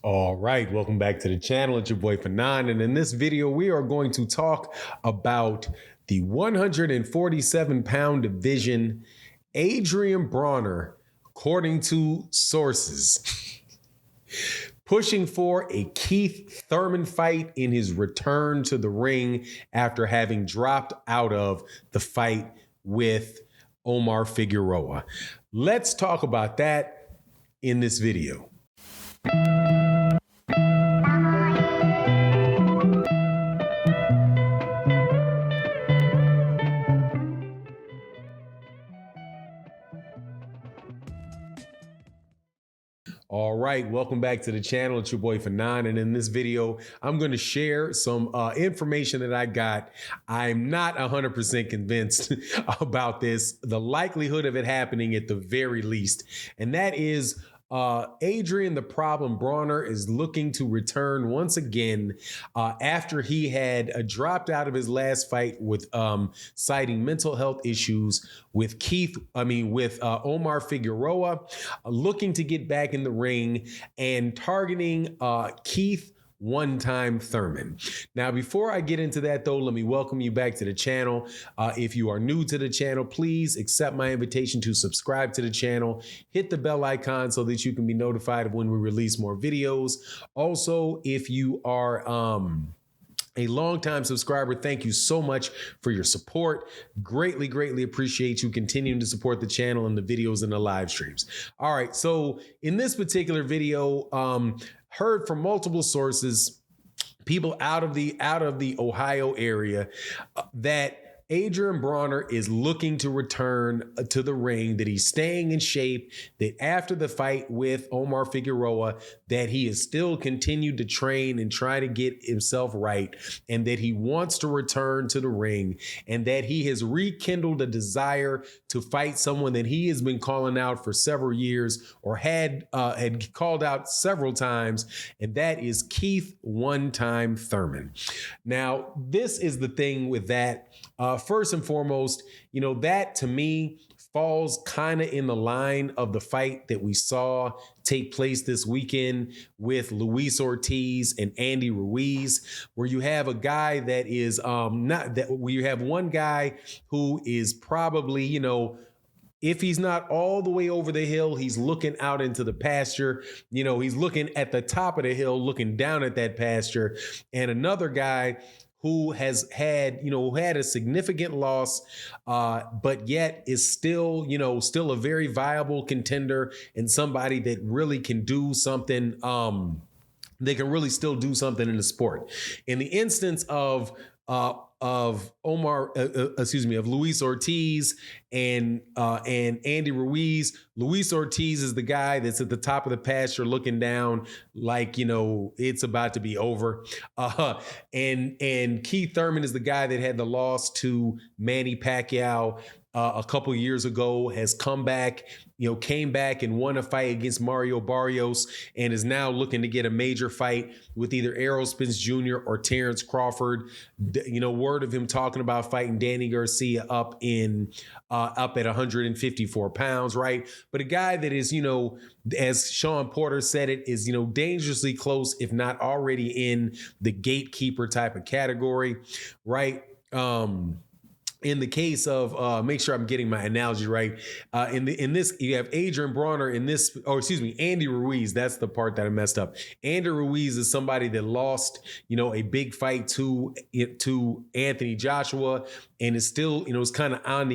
All right, welcome back to the channel. It's your boy Fanon, and in this video, we are going to talk about the 147-pound division. Adrien Broner, according to sources, pushing for a Keith Thurman fight in his return to the ring after having dropped out of the fight with Omar Figueroa. Let's talk about that in this video. All right, welcome back to the channel. It's your boy Fanon, and in this video, I'm going to share some information that I got. I'm not 100% convinced about this, the likelihood of it happening at the very least, and that is Adrien "the Problem" Broner is looking to return once again after he had dropped out of his last fight with citing mental health issues with Omar Figueroa, looking to get back in the ring and targeting Keith one-time Thurman. Now, before I get into that, though, let me welcome you back to the channel. If you are new to the channel, please accept my invitation to subscribe to the channel. Hit the bell icon so that you can be notified of when we release more videos. Also, if you are a longtime subscriber, thank you so much for your support. Greatly appreciate you continuing to support the channel and the videos and the live streams. All right, so in this particular video, heard from multiple sources, people out of the Ohio area, that Adrien Broner is looking to return to the ring, that he's staying in shape, that after the fight with Omar Figueroa, that he has still continued to train and try to get himself right, and that he wants to return to the ring, and that he has rekindled a desire to fight someone that he has been calling out for several years, or had called out several times, and that is Keith one-time Thurman. Now, this is the thing with that. First and foremost, that to me falls kind of in the line of the fight that we saw take place this weekend with Luis Ortiz and Andy Ruiz, where you have a guy that is where you have one guy who is probably, if he's not all the way over the hill, he's looking out into the pasture. He's looking at the top of the hill, looking down at that pasture. And another guy who has had, had a significant loss, but yet is still, still a very viable contender and somebody that really can do something. They can really still do something in the sport. In the instance of Luis Ortiz and Andy Ruiz. Luis Ortiz is the guy that's at the top of the pasture looking down like, it's about to be over. And Keith Thurman is the guy that had the loss to Manny Pacquiao a couple years ago, has come back, came back and won a fight against Mario Barrios, and is now looking to get a major fight with either Errol Spence Jr. or Terrence Crawford. Word of him talking about fighting Danny Garcia up at 154 pounds, right? But a guy that is, as Sean Porter said it, is, dangerously close, if not already in the gatekeeper type of category, right? In the case of, make sure I'm getting my analogy right. In this, you have Adrien Broner Andy Ruiz. That's the part that I messed up. Andy Ruiz is somebody that lost, a big fight to Anthony Joshua, and is still, is kind of on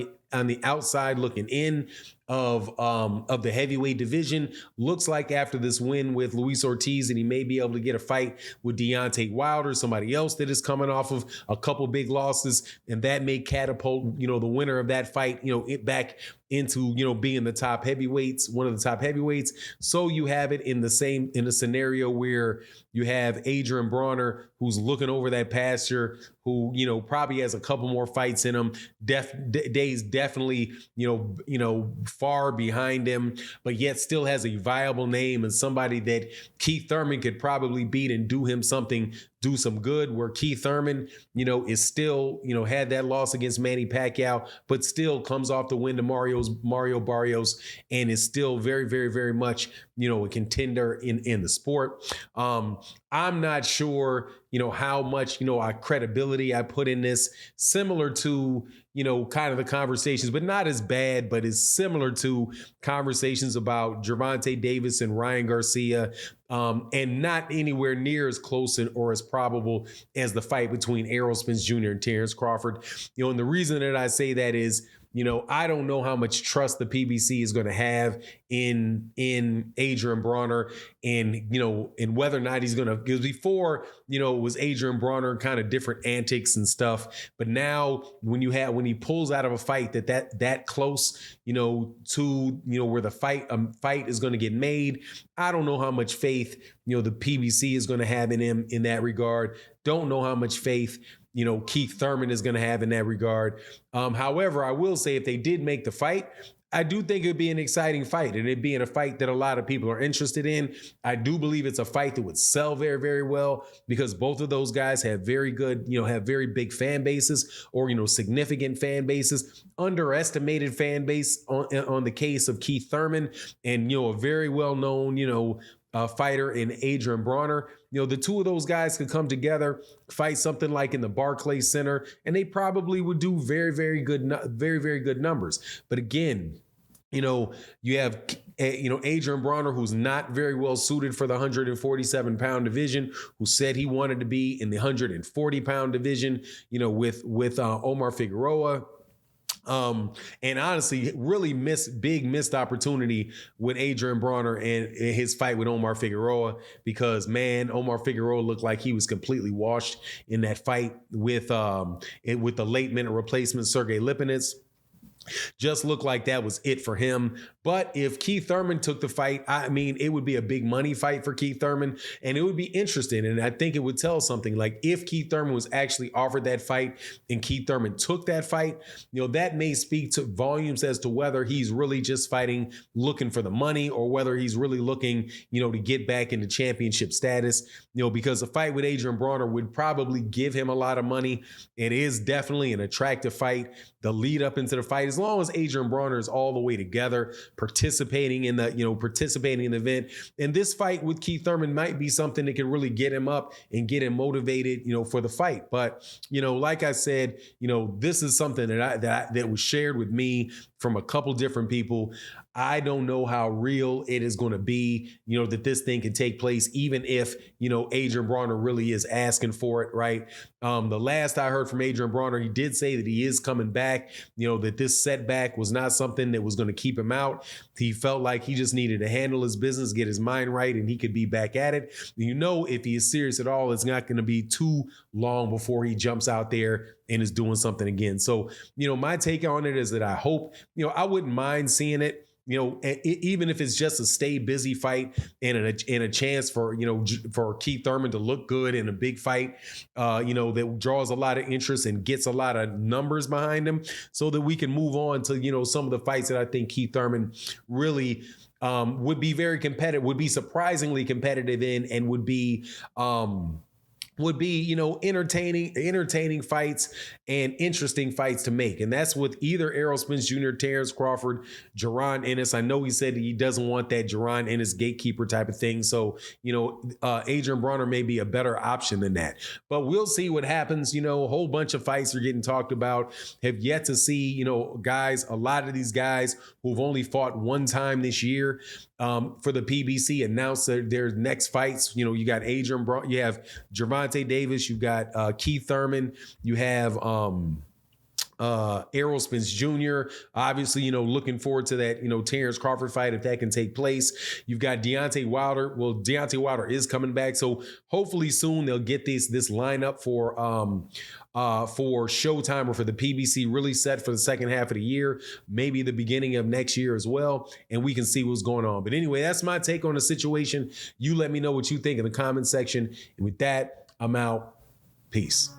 the outside looking in of the heavyweight division. Looks like after this win with Luis Ortiz, and he may be able to get a fight with Deontay Wilder, somebody else that is coming off of a couple big losses, and that may catapult, the winner of that fight, it back into, being the top heavyweights, one of the top heavyweights. So you have it in a scenario where you have Adrien Broner, who's looking over that pasture, who, probably has a couple more fights in him. Days definitely, far behind him, but yet still has a viable name and somebody that Keith Thurman could probably beat and do him something do some good, where Keith Thurman, is still, had that loss against Manny Pacquiao, but still comes off the win to Mario Barrios, and is still very, very, very much, a contender in the sport. I'm not sure, how much, credibility I put in this, similar to, kind of the conversations, but not as bad, but is similar to conversations about Gervonta Davis and Ryan Garcia, and not anywhere near as close or as probable as the fight between Errol Spence Jr. and Terrence Crawford. And the reason that I say that is, I don't know how much trust the PBC is going to have in Adrien Broner, and whether or not he's going to, because before, it was Adrien Broner, kind of different antics and stuff. But now when he pulls out of a fight that close, to, where the fight is going to get made, I don't know how much faith, the PBC is going to have in him in that regard. Don't know how much faith Keith Thurman is going to have in that regard. However, I will say, if they did make the fight, I do think it'd be an exciting fight, and it being a fight that a lot of people are interested in. I do believe it's a fight that would sell very, very well, because both of those guys have very good, have very big fan bases, or, significant fan bases, underestimated fan base on the case of Keith Thurman, and, a very well-known, fighter in Adrien Broner. The two of those guys could come together, fight something like in the Barclays Center, and they probably would do very, very good, very, very good numbers. But again, you have, Adrien Broner, who's not very well suited for the 147-pound division, who said he wanted to be in the 140-pound division, with Omar Figueroa. And honestly, really missed opportunity with Adrien Broner and his fight with Omar Figueroa, because, man, Omar Figueroa looked like he was completely washed in that fight with the late-minute replacement Sergey Lipinets. Just looked like that was it for him. But if Keith Thurman took the fight, I mean, it would be a big money fight for Keith Thurman, and it would be interesting. And I think it would tell something. Like, if Keith Thurman was actually offered that fight and Keith Thurman took that fight, that may speak to volumes as to whether he's really just fighting looking for the money, or whether he's really looking, to get back into championship status, because a fight with Adrien Broner would probably give him a lot of money. It is definitely an attractive fight. The lead up into the fight, as long as Adrien Broner is all the way together, participating in the event. And this fight with Keith Thurman might be something that can really get him up and get him motivated, for the fight. But, like I said, this is something that was shared with me from a couple different people. I don't know how real it is going to be, that this thing can take place, even if, Adrien Broner really is asking for it, right? The last I heard from Adrien Broner, he did say that he is coming back, that this setback was not something that was going to keep him out. He felt like he just needed to handle his business, get his mind right, and he could be back at it. If he is serious at all, it's not going to be too long before he jumps out there and is doing something again. So, my take on it is that I hope, I wouldn't mind seeing it. Even if it's just a stay busy fight and a chance for Keith Thurman to look good in a big fight, that draws a lot of interest and gets a lot of numbers behind him, so that we can move on to, some of the fights that I think Keith Thurman really would be very competitive, would be surprisingly competitive in, and would be entertaining fights and interesting fights to make. And that's with either Errol Spence Jr., Terrence Crawford, Jaron Ennis. I know he said he doesn't want that Jaron Ennis gatekeeper type of thing. So, Adrien Broner may be a better option than that. But we'll see what happens. A whole bunch of fights are getting talked about. Have yet to see, a lot of these guys who've only fought one time this year for the PBC announce their next fights. You got Adrien Broner, you have Gervonta Davis, you've got Keith Thurman, you have Errol Spence Jr. Obviously, looking forward to that, Terrence Crawford fight, if that can take place. You've got Deontay Wilder. Well, Deontay Wilder is coming back, so hopefully soon they'll get this lineup for Showtime or for the PBC really set for the second half of the year, maybe the beginning of next year as well, and we can see what's going on. But anyway, that's my take on the situation. You let me know what you think in the comment section. And with that, I'm out. Peace.